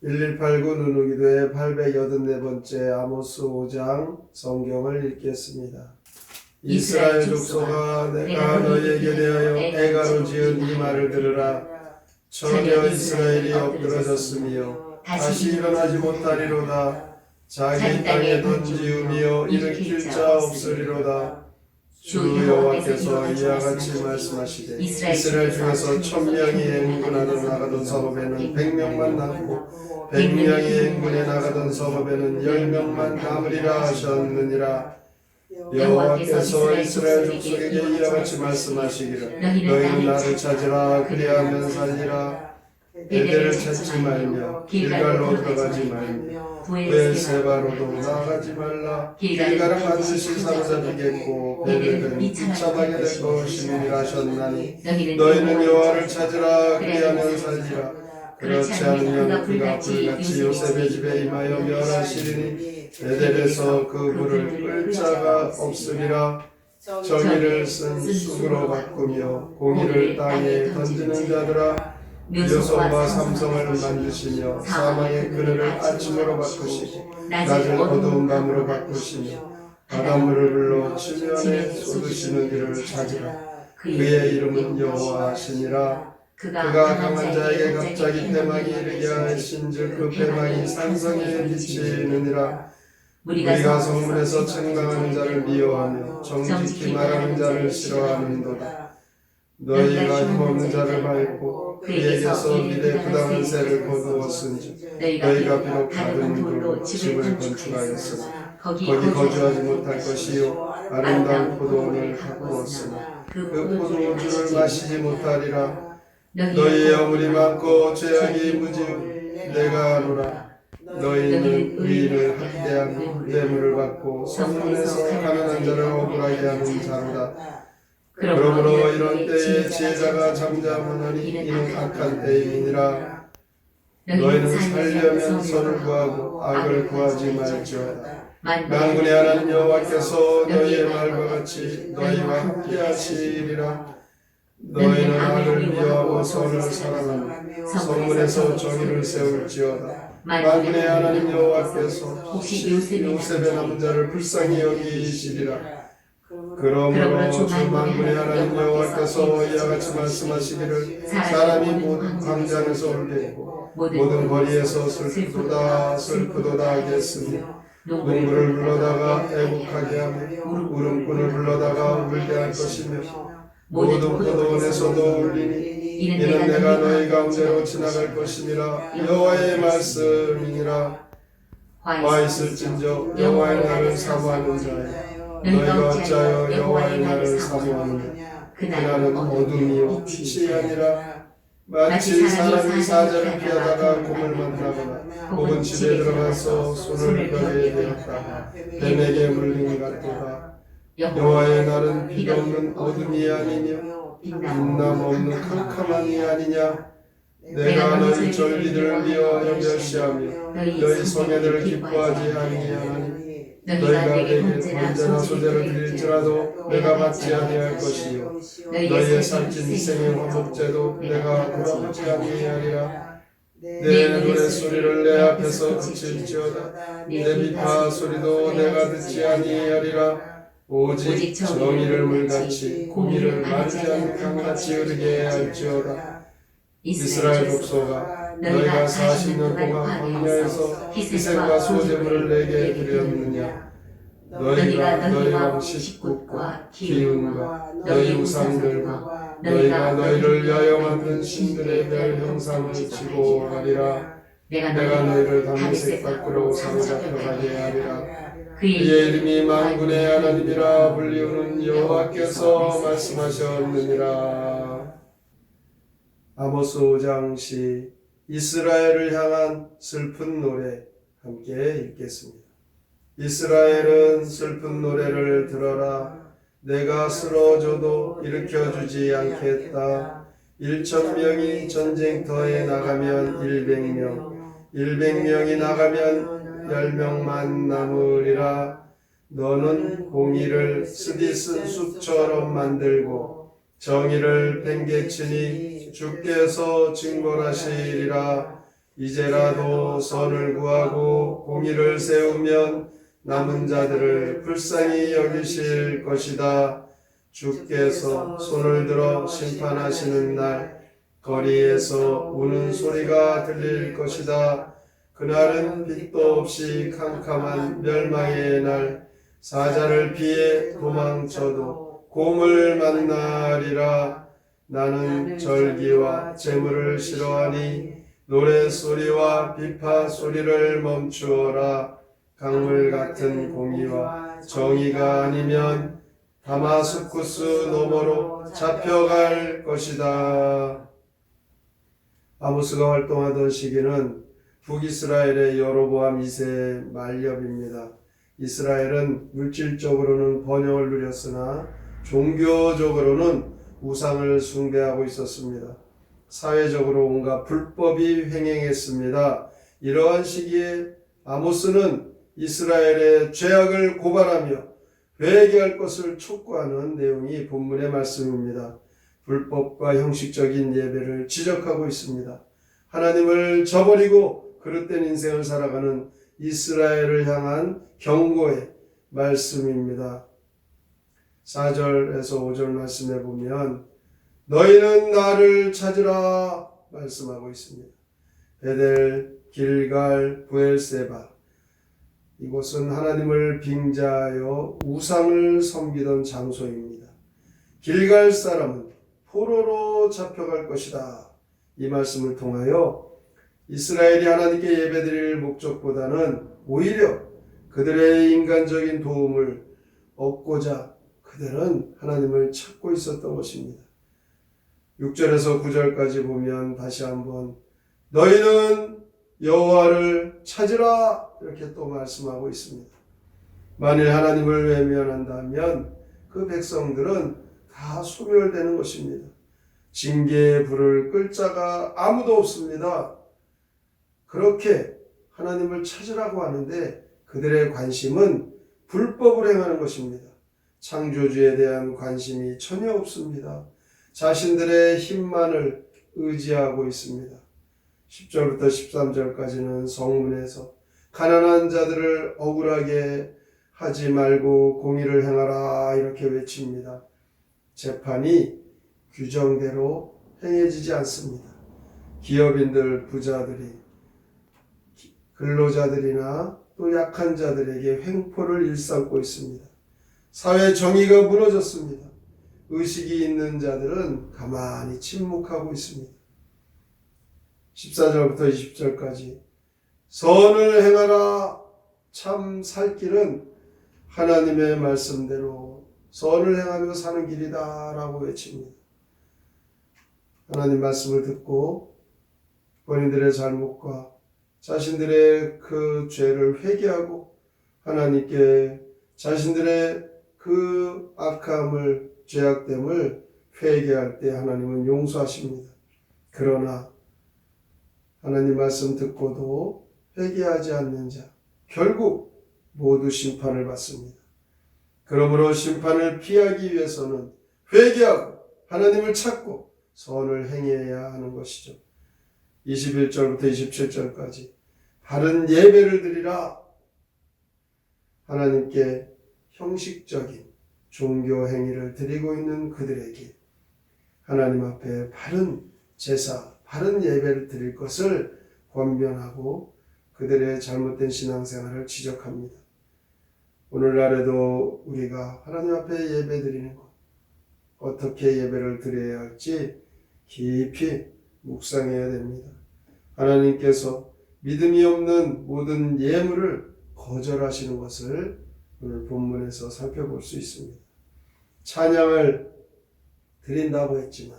1189 누누기도의 884번째 아모스 5장 성경을 읽겠습니다. 이스라엘 족속아, 내가 너희에게 대하여 애가로 지은 이 말을 들으라. 처녀 이스라엘이 엎드러졌으며 다시 일어나지 못하리로다. 자기 땅에 던지우며 일으킬 자 없으리로다. 주 여호와께서 이와 같이 말씀하시되, 이스라엘 중에서 1000명이 행군하러 나가던 성읍에는 100명만 남고 100명이 행군에 나가던 성읍에는 10명만 남으리라 하셨느니라. 여호와께서 이스라엘 족속에게 이와 같이 말씀하시기를, 너희는 나를 찾으라. 그리하면 살리라. 베델을 찾지 말며 길갈로 들어가지 말며 브엘세바로도 나아가지 말라. 길갈은 반드시 사로잡히겠고 베델은 비참하게 될 것임이라 하셨나니, 너희는 여호와를 찾으라. 그리하면 살리라. 그렇지 않으면 그가 불같이 요셉의 집에 임하여 멸하시리니 베델에서 그 불을 끌 자가 없으리라. 정의를 쓴 쑥으로 바꾸며 공의를 땅에 던지는 자들아, 묘성과 삼성을 만드시며 사망의 그늘을 아침으로 바꾸시고 낮을 어두운 밤으로 바꾸시며 바닷물을 불러 지면에 쏟으시는 이를 찾으라. 그의 이름은 여호와시니라. 그가 강한 자에게 갑자기 패망이 이르게 하신즉 그 패망이 산성에 비치느니라. 우리가 성문에서 청강하는 자를 미워하며 정직히 말하는 자를 싫어하는도다. 너희가 힘없는 자를 밟고 그에게서 미래 부당한 세를 거두었은즉 너희가 비록 작은 돌로 집을 건축하였으나 거기 거주하지 못할 것이요 아름다운 포도원을 가꾸었으나 그 포도주를 마시지 못하리라. 너희의 어물이 많고 죄악이 무지요 내가 아노라. 너희는 의인을 학대하고 뇌물을 받고 성문에서 가난한 자를 억울하게 하는 자로다. 그러므로 이런 때에 지혜자가 잠잠하노니 이는 악한 때임이니라. 너희는 살려면 선을 구하고 악을 구하지 말지어다. 만군의 하나님 여호와께서 너희의 말과 같이 너희와 함께하시리라. 너희는 악을 미워하고 선을 사랑하며 성문에서 정의를 세울지어다. 만군의 하나님 여호와께서 혹시 요셉의 남은 자를 불쌍히 여기시리라. 그러므로 주 만군의 하나님 여호와께서 이와 같이 말씀하시기를, 사람이 모든 광장에서 울겠고 모든 거리에서 슬프도다 슬프도다 하겠으며 농부를 불러다가 애국하게 하며 울음꾼을 불러다가 울게 할 것이며 모든 포도원에서도 울리니 이는 내가 너희 가운데로 지나갈 것이니라. 여호와의 말씀이니라. 와 있을진저 여호와의 날을 사모하는 자여, 너희가 어찌하여 여호와의 날을 사모하느냐. 그날은 어둠이요 빛이 아니라 마치 사람이 사자를 피하다가 곰을 만나거나 혹은 집에 들어가서 손을 벽에 대었다가 뱀에게 물린 것 같도다. 여호와의 날은 빛 없는 어둠이 아니며 빛남 없는 캄캄함이 아니냐. 내가 너희 전리들을 미워하여 멸시하며 너희 성애들을 기뻐하지 아니하나니, 너희가 내게 번제나 소제를 드릴지라도 내가 받지 아니할 것이요 너희의 살찐 희생의 화목제도 내가 돌아보지 아니하리라. 내 노랫소리를 내 앞에서 그칠지어다. 내 비파 소리도 내가 듣지 아니하리라. 오직 정의를 물같이 공의를 마르지 않는 강같이 흐르게 할지어다. 이스라엘 족속아, 너희가 40년 동안 광야에서 희생과 소제물을 내게 드렸느냐. 너희가 너희 왕 식국과 기운과 너희 우상들과 너희가 너희를 위하여 만든 신들의 별 형상을 치고 하리라. 내가 너희를 다메섹 밖으로 사로잡혀가게 하리라. 그의 이름이 만군의 하나님이라 불리우는 여호와께서 말씀하셨느니라. 아모스 5장 시 이스라엘을 향한 슬픈 노래 함께 읽겠습니다. 이스라엘은 슬픈 노래를 들어라. 내가 쓰러져도 일으켜주지 않겠다. 1000명이 전쟁터에 나가면 100명이 나가면 10명만 남으리라. 너는 공의를 스디 쓴 숲처럼 만들고 정의를 팽개치니 주께서 징벌하시리라. 이제라도 선을 구하고 공의를 세우면 남은 자들을 불쌍히 여기실 것이다. 주께서 손을 들어 심판하시는 날 거리에서 우는 소리가 들릴 것이다. 그날은 빛도 없이 캄캄한 멸망의 날, 사자를 피해 도망쳐도 곰을 만나리라. 나는 절기와 재물을 싫어하니 노래소리와 비파 소리를 멈추어라. 강물 같은 공의와 정의가 아니면 다마스쿠스 너머로 잡혀갈 것이다. 아모스가 활동하던 시기는 북이스라엘의 여로보암 2세의 말엽입니다. 이스라엘은 물질적으로는 번영을 누렸으나 종교적으로는 우상을 숭배하고 있었습니다. 사회적으로 온갖 불법이 횡행했습니다. 이러한 시기에 아모스는 이스라엘의 죄악을 고발하며 회개할 것을 촉구하는 내용이 본문의 말씀입니다. 불법과 형식적인 예배를 지적하고 있습니다. 하나님을 저버리고 그릇된 인생을 살아가는 이스라엘을 향한 경고의 말씀입니다. 4절에서 5절 말씀에 보면 너희는 나를 찾으라 말씀하고 있습니다. 베델, 길갈, 부엘세바, 이곳은 하나님을 빙자하여 우상을 섬기던 장소입니다. 길갈 사람은 포로로 잡혀갈 것이다. 이 말씀을 통하여 이스라엘이 하나님께 예배드릴 목적보다는 오히려 그들의 인간적인 도움을 얻고자 그들은 하나님을 찾고 있었던 것입니다. 6절에서 9절까지 보면 다시 한번 너희는 여호와를 찾으라 이렇게 또 말씀하고 있습니다. 만일 하나님을 외면한다면 그 백성들은 다 소멸되는 것입니다. 징계의 불을 끌 자가 아무도 없습니다. 그렇게 하나님을 찾으라고 하는데 그들의 관심은 불법을 행하는 것입니다. 창조주에 대한 관심이 전혀 없습니다. 자신들의 힘만을 의지하고 있습니다. 10절부터 13절까지는 성문에서 가난한 자들을 억울하게 하지 말고 공의를 행하라 이렇게 외칩니다. 재판이 규정대로 행해지지 않습니다. 기업인들, 부자들이 근로자들이나 또 약한 자들에게 횡포를 일삼고 있습니다. 사회 정의가 무너졌습니다. 의식이 있는 자들은 가만히 침묵하고 있습니다. 14절부터 20절까지 선을 행하라. 참 살 길은 하나님의 말씀대로 선을 행하며 사는 길이다 라고 외칩니다. 하나님 말씀을 듣고 본인들의 잘못과 자신들의 그 죄를 회개하고 하나님께 자신들의 그 악함을, 죄악됨을 회개할 때 하나님은 용서하십니다. 그러나 하나님 말씀 듣고도 회개하지 않는 자, 결국 모두 심판을 받습니다. 그러므로 심판을 피하기 위해서는 회개하고 하나님을 찾고 선을 행해야 하는 것이죠. 21절부터 27절까지 바른 예배를 드리라. 하나님께 형식적인 종교 행위를 드리고 있는 그들에게 하나님 앞에 바른 제사, 바른 예배를 드릴 것을 권면하고 그들의 잘못된 신앙생활을 지적합니다. 오늘날에도 우리가 하나님 앞에 예배 드리는 것, 어떻게 예배를 드려야 할지 깊이 묵상해야 됩니다. 하나님께서 믿음이 없는 모든 예물을 거절하시는 것을 오늘 본문에서 살펴볼 수 있습니다. 찬양을 드린다고 했지만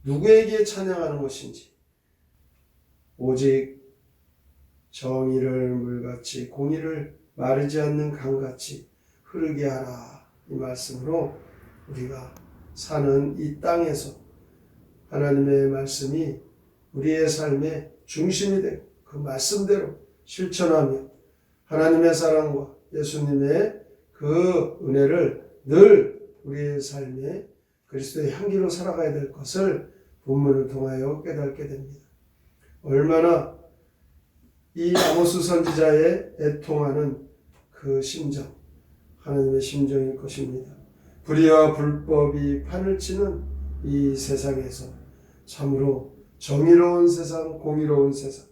누구에게 찬양하는 것인지, 오직 정의를 물같이 공의를 마르지 않는 강같이 흐르게 하라. 이 말씀으로 우리가 사는 이 땅에서 하나님의 말씀이 우리의 삶의 중심이 되고 그 말씀대로 실천하며 하나님의 사랑과 예수님의 그 은혜를 늘 우리의 삶에 그리스도의 향기로 살아가야 될 것을 본문을 통하여 깨닫게 됩니다. 얼마나 이 아모스 선지자의 애통하는 그 심정, 하나님의 심정일 것입니다. 불의와 불법이 판을 치는 이 세상에서 참으로 정의로운 세상, 공의로운 세상,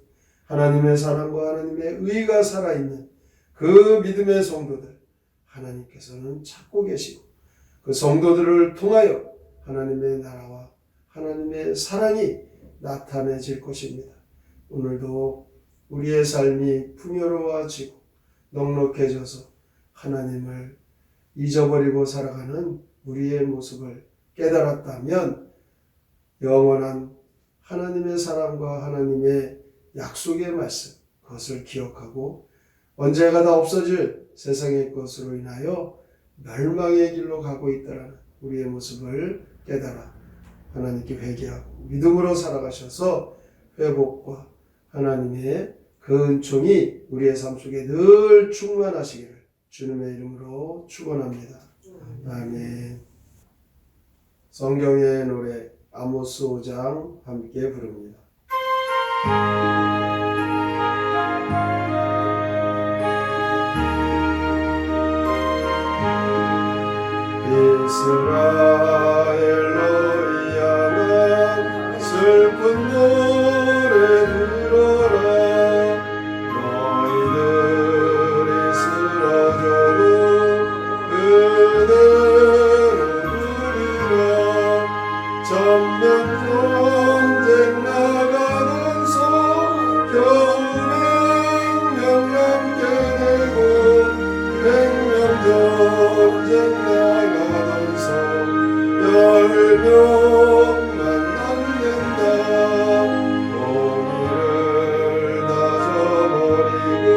하나님의 사랑과 하나님의 의가 살아있는 그 믿음의 성도들, 하나님께서는 찾고 계시고 그 성도들을 통하여 하나님의 나라와 하나님의 사랑이 나타내질 것입니다. 오늘도 우리의 삶이 풍요로워지고 넉넉해져서 하나님을 잊어버리고 살아가는 우리의 모습을 깨달았다면 영원한 하나님의 사랑과 하나님의 약속의 말씀, 그것을 기억하고 언제가 다 없어질 세상의 것으로 인하여 멸망의 길로 가고 있다는 우리의 모습을 깨달아 하나님께 회개하고 믿음으로 살아가셔서 회복과 하나님의 그 은총이 우리의 삶 속에 늘 충만하시기를 주님의 이름으로 축원합니다. 아멘. 성경의 노래 아모스 5장 함께 부릅니다. 이스라엘로 향한 슬픈 노래 들어라. 너희들이 쓰러져도 그대로 부르라. 전면 전쟁 나가는 소 겨우 100명 남게 되고 100명 전쟁 나가는 소 10명만 남는다. 공의를 다 저버리고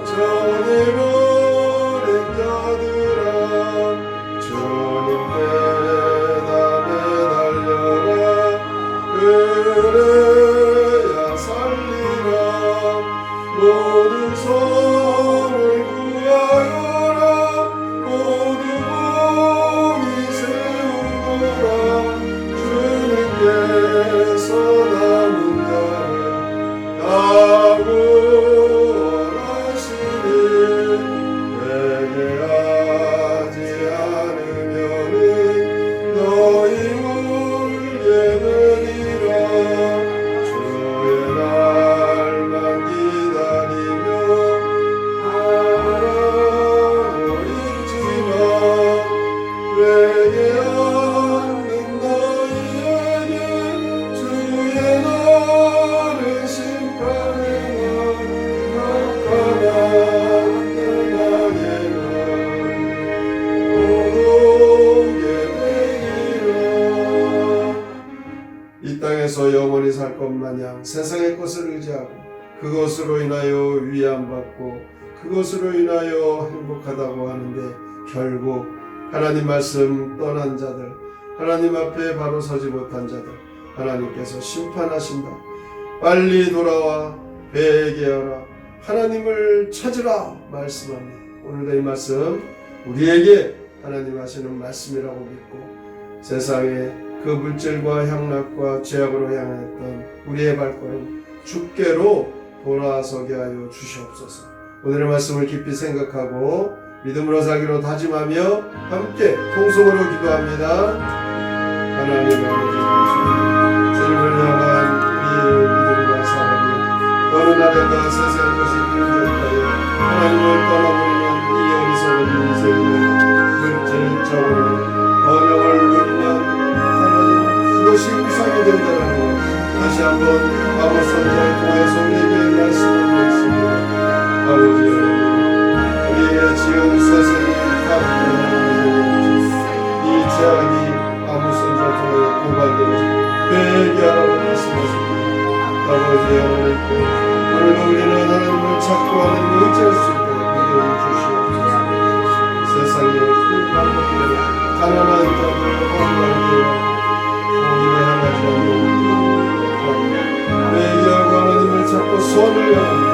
전해버린 자들아, 주님 배담에 달려라. 그래야 살리라. 모든 손을 구하여라. 모두 공의 세우거라. 주님께서 남은 자를 다 구원하시니 회개하지 않으면은 너희 울게 되리라. 주의 날만 기다리며 하나도 잊지마. 회개하는 너희에게 주의 날은 심판의 날, 막강한 대망의 날 오게 되리라. 이 땅에서 영원히 살 것 마냥 세상의 것을 의지하고 그것으로 인하여 위안받고 그것으로 인하여 행복하다고 하는데 결국 하나님 말씀 떠난 자들, 하나님 앞에 바로 서지 못한 자들 하나님께서 심판하신다. 빨리 돌아와 회개하라. 하나님을 찾으라 말씀합니다. 오늘도 이 말씀 우리에게 하나님 하시는 말씀이라고 믿고 세상의 그 물질과 향락과 죄악으로 향했던 우리의 발걸음 주께로 돌아서게 하여 주시옵소서. 오늘의 말씀을 깊이 생각하고 믿음으로 살기로 다짐하며 함께 통성으로 기도합니다. 하나님 아버지, 주님을 향한 우리의 믿음과 사랑이 어느 날에나 세상의 것이 불교하여 하나님을 떠나버리는 이 어리석은 인생의 물질적으로 번영을 누리면 하나님 그것이 우상이 된다는 것 다시 한번 아모스 선지자를 통해서 우리에게 말씀하고 있습니다. 아버지 우리의 지은 세상의 이 제약이 아모스 선지자를 통해 고발되면서 회개하라고 말씀하십니다. 아버지 하나님께 오늘도 우리는 하나님을 찾고 하나님을 의지할 수 있도록 믿음을 주시옵소서. 세상에 흙방목들에 가난한 자들을 억울하게 공의를 향하지 않는 회개하고 하나님을 찾고 선을 향합니다.